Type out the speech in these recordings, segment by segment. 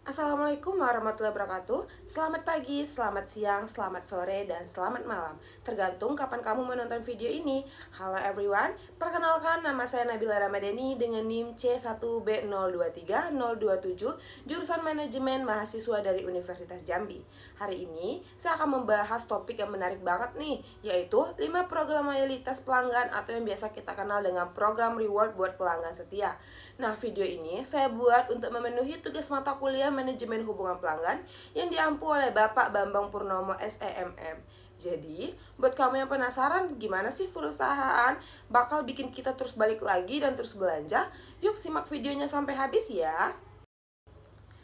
Assalamualaikum warahmatullahi wabarakatuh. Selamat pagi, selamat siang, selamat sore, dan selamat malam. Tergantung kapan kamu menonton video ini. Halo everyone, perkenalkan nama saya Nabila Ramadhani dengan NIM C1B023027, jurusan Manajemen Mahasiswa dari Universitas Jambi. Hari ini saya akan membahas topik yang menarik banget nih, yaitu 5 program loyalitas pelanggan atau yang biasa kita kenal dengan program reward buat pelanggan setia. Nah, video ini saya buat untuk memenuhi tugas mata kuliah Manajemen Hubungan Pelanggan yang diampu oleh Bapak Bambang Purnomo SEMM. Jadi, buat kamu yang penasaran gimana sih perusahaan bakal bikin kita terus balik lagi dan terus belanja, yuk simak videonya sampai habis ya.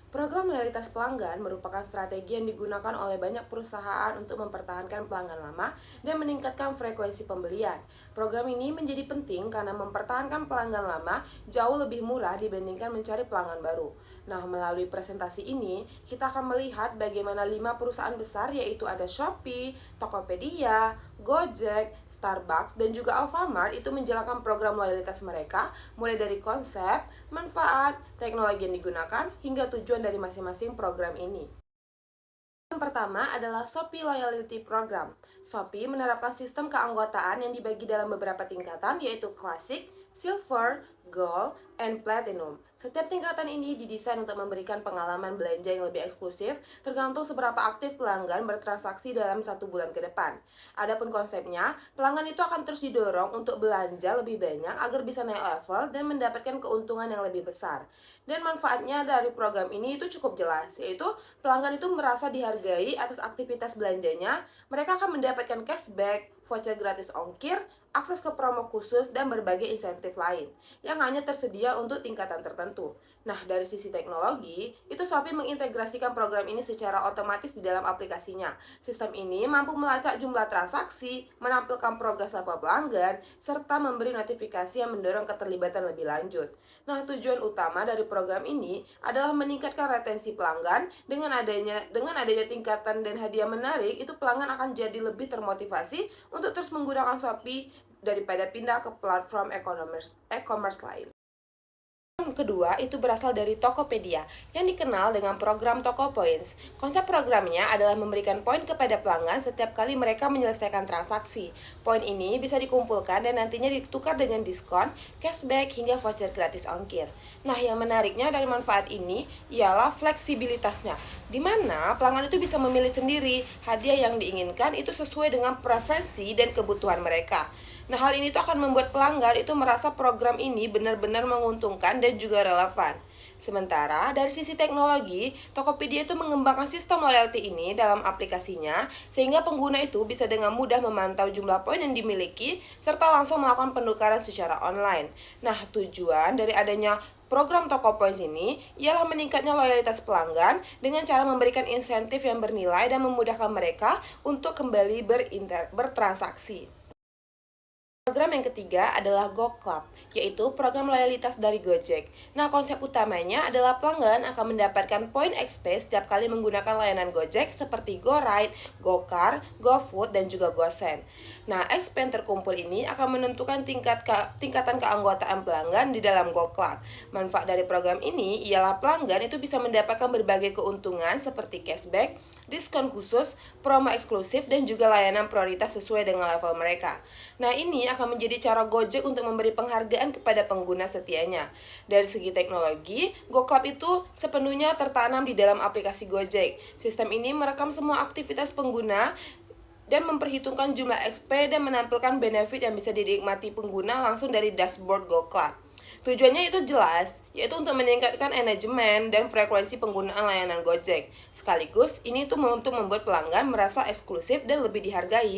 Program loyalitas pelanggan merupakan strategi yang digunakan oleh banyak perusahaan untuk mempertahankan pelanggan lama dan meningkatkan frekuensi pembelian. Program ini menjadi penting karena mempertahankan pelanggan lama jauh lebih murah dibandingkan mencari pelanggan baru. Nah, melalui presentasi ini, kita akan melihat bagaimana 5 perusahaan besar yaitu ada Shopee, Tokopedia, Gojek, Starbucks, dan juga Alfamart itu menjalankan program loyalitas mereka mulai dari konsep, manfaat, teknologi yang digunakan, hingga tujuan dari masing-masing program ini. Yang pertama adalah Shopee Loyalty Program. Shopee menerapkan sistem keanggotaan yang dibagi dalam beberapa tingkatan yaitu Classic, Silver, Gold, and Platinum. Setiap tingkatan ini didesain untuk memberikan pengalaman belanja yang lebih eksklusif tergantung seberapa aktif pelanggan bertransaksi dalam 1 bulan ke depan. Adapun konsepnya, pelanggan itu akan terus didorong untuk belanja lebih banyak agar bisa naik level dan mendapatkan keuntungan yang lebih besar. Dan manfaatnya dari program ini itu cukup jelas, yaitu pelanggan itu merasa dihargai atas aktivitas belanjanya, mereka akan mendapatkan cashback, voucher gratis ongkir, akses ke promo khusus, dan berbagai insentif lain yang hanya tersedia untuk tingkatan tertentu. Nah, dari sisi teknologi, itu Shopee mengintegrasikan program ini secara otomatis di dalam aplikasinya. Sistem ini mampu melacak jumlah transaksi, menampilkan progres level pelanggan, serta memberi notifikasi yang mendorong keterlibatan lebih lanjut. Nah, tujuan utama dari program ini adalah meningkatkan retensi pelanggan. Dengan adanya tingkatan dan hadiah menarik, itu pelanggan akan jadi lebih termotivasi untuk terus menggunakan Shopee daripada pindah ke platform e-commerce lain. Kedua itu berasal dari Tokopedia yang dikenal dengan program Toko Points. Konsep programnya adalah memberikan poin kepada pelanggan setiap kali mereka menyelesaikan transaksi. Poin ini bisa dikumpulkan dan nantinya ditukar dengan diskon, cashback, hingga voucher gratis ongkir. Nah, yang menariknya dari manfaat ini ialah fleksibilitasnya, di mana pelanggan itu bisa memilih sendiri hadiah yang diinginkan itu sesuai dengan preferensi dan kebutuhan mereka. Nah, hal ini tuh akan membuat pelanggan itu merasa program ini benar-benar menguntungkan dan juga relevan. Sementara dari sisi teknologi, Tokopedia itu mengembangkan sistem loyalty ini dalam aplikasinya sehingga pengguna itu bisa dengan mudah memantau jumlah poin yang dimiliki serta langsung melakukan penukaran secara online. Nah, tujuan dari adanya program Toko Points ini ialah meningkatnya loyalitas pelanggan dengan cara memberikan insentif yang bernilai dan memudahkan mereka untuk kembali bertransaksi. Program yang ketiga adalah GoClub, yaitu program loyalitas dari Gojek. Nah, konsep utamanya adalah pelanggan akan mendapatkan poin XP setiap kali menggunakan layanan Gojek seperti GoRide, GoCar, GoFood, dan juga GoSend. Nah, XP yang terkumpul ini akan menentukan tingkatan keanggotaan pelanggan di dalam GoClub. Manfaat dari program ini ialah pelanggan itu bisa mendapatkan berbagai keuntungan seperti cashback, diskon khusus, promo eksklusif, dan juga layanan prioritas sesuai dengan level mereka. Nah, ini akan menjadi cara Gojek untuk memberi penghargaan kepada pengguna setianya. Dari segi teknologi, GoClub itu sepenuhnya tertanam di dalam aplikasi Gojek. Sistem ini merekam semua aktivitas pengguna dan memperhitungkan jumlah XP dan menampilkan benefit yang bisa dinikmati pengguna langsung dari dashboard GoClub. Tujuannya itu jelas, yaitu untuk meningkatkan manajemen dan frekuensi penggunaan layanan Gojek. Sekaligus, ini tuh untuk membuat pelanggan merasa eksklusif dan lebih dihargai.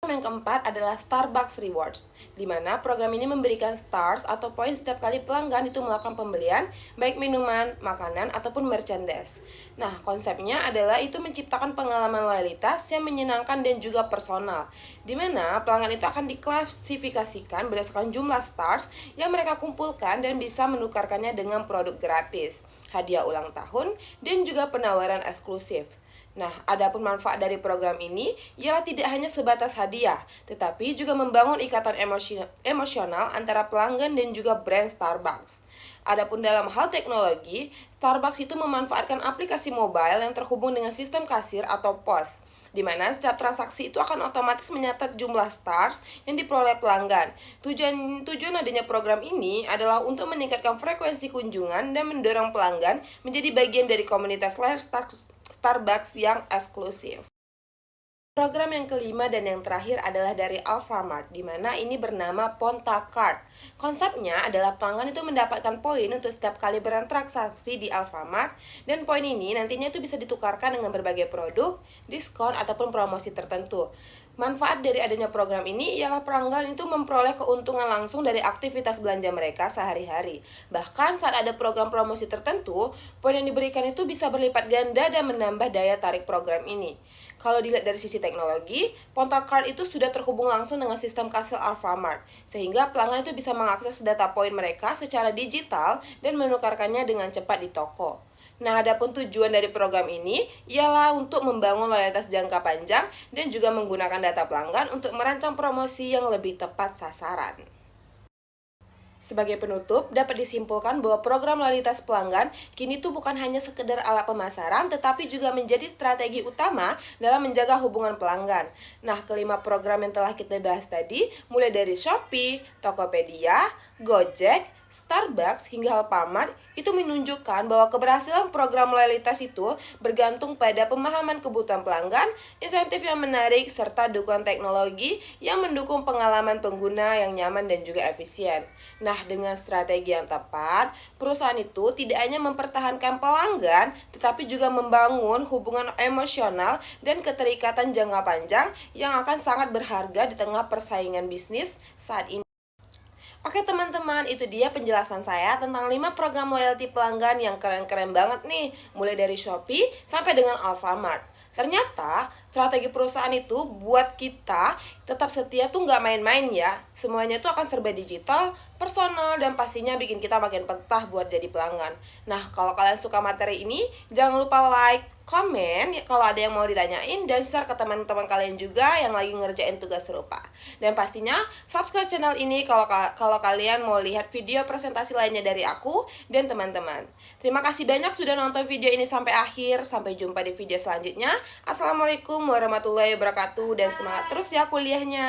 Yang keempat adalah Starbucks Rewards, di mana program ini memberikan stars atau poin setiap kali pelanggan itu melakukan pembelian, baik minuman, makanan, ataupun merchandise. Nah, konsepnya adalah itu menciptakan pengalaman loyalitas yang menyenangkan dan juga personal, di mana pelanggan itu akan diklasifikasikan berdasarkan jumlah stars yang mereka kumpulkan dan bisa menukarkannya dengan produk gratis, hadiah ulang tahun, dan juga penawaran eksklusif. Nah, adapun manfaat dari program ini ialah tidak hanya sebatas hadiah, tetapi juga membangun ikatan emosional antara pelanggan dan juga brand Starbucks. Adapun dalam hal teknologi, Starbucks itu memanfaatkan aplikasi mobile yang terhubung dengan sistem kasir atau POS, di mana setiap transaksi itu akan otomatis menyatat jumlah stars yang diperoleh pelanggan. Tujuan adanya program ini adalah untuk meningkatkan frekuensi kunjungan dan mendorong pelanggan menjadi bagian dari komunitas layar Starbucks yang eksklusif. Program yang kelima dan yang terakhir adalah dari Alfamart, di mana ini bernama Ponta Card. Konsepnya adalah pelanggan itu mendapatkan poin untuk setiap kali bertransaksi di Alfamart, dan poin ini nantinya itu bisa ditukarkan dengan berbagai produk, diskon, ataupun promosi tertentu. Manfaat dari adanya program ini ialah pelanggan itu memperoleh keuntungan langsung dari aktivitas belanja mereka sehari-hari. Bahkan saat ada program promosi tertentu, poin yang diberikan itu bisa berlipat ganda dan menambah daya tarik program ini. Kalau dilihat dari sisi teknologi, Ponta Card itu sudah terhubung langsung dengan sistem kasir Alfamart, sehingga pelanggan itu bisa mengakses data poin mereka secara digital dan menukarkannya dengan cepat di toko. Nah, adapun tujuan dari program ini ialah untuk membangun loyalitas jangka panjang dan juga menggunakan data pelanggan untuk merancang promosi yang lebih tepat sasaran. Sebagai penutup, dapat disimpulkan bahwa program loyalitas pelanggan kini tuh bukan hanya sekedar alat pemasaran, tetapi juga menjadi strategi utama dalam menjaga hubungan pelanggan. Nah, kelima program yang telah kita bahas tadi, mulai dari Shopee, Tokopedia, Gojek, Starbucks, hingga Alfamart, itu menunjukkan bahwa keberhasilan program loyalitas itu bergantung pada pemahaman kebutuhan pelanggan, insentif yang menarik, serta dukungan teknologi yang mendukung pengalaman pengguna yang nyaman dan juga efisien. Nah, dengan strategi yang tepat, perusahaan itu tidak hanya mempertahankan pelanggan, tetapi juga membangun hubungan emosional dan keterikatan jangka panjang yang akan sangat berharga di tengah persaingan bisnis saat ini. Oke teman-teman, itu dia penjelasan saya tentang 5 program loyalty pelanggan yang keren-keren banget nih, mulai dari Shopee sampai dengan Alfamart. Ternyata strategi perusahaan itu buat kita tetap setia tuh nggak main-main ya. Semuanya tuh akan serba digital, personal, dan pastinya bikin kita makin betah buat jadi pelanggan. Nah, kalau kalian suka materi ini, jangan lupa like, komen kalau ada yang mau ditanyain, dan share ke teman-teman kalian juga yang lagi ngerjain tugas serupa. Dan pastinya subscribe channel ini kalau kalian mau lihat video presentasi lainnya dari aku dan teman-teman. Terima kasih banyak sudah nonton video ini sampai akhir. Sampai jumpa di video selanjutnya. Assalamualaikum warahmatullahi wabarakatuh, dan semangat terus ya kuliahnya.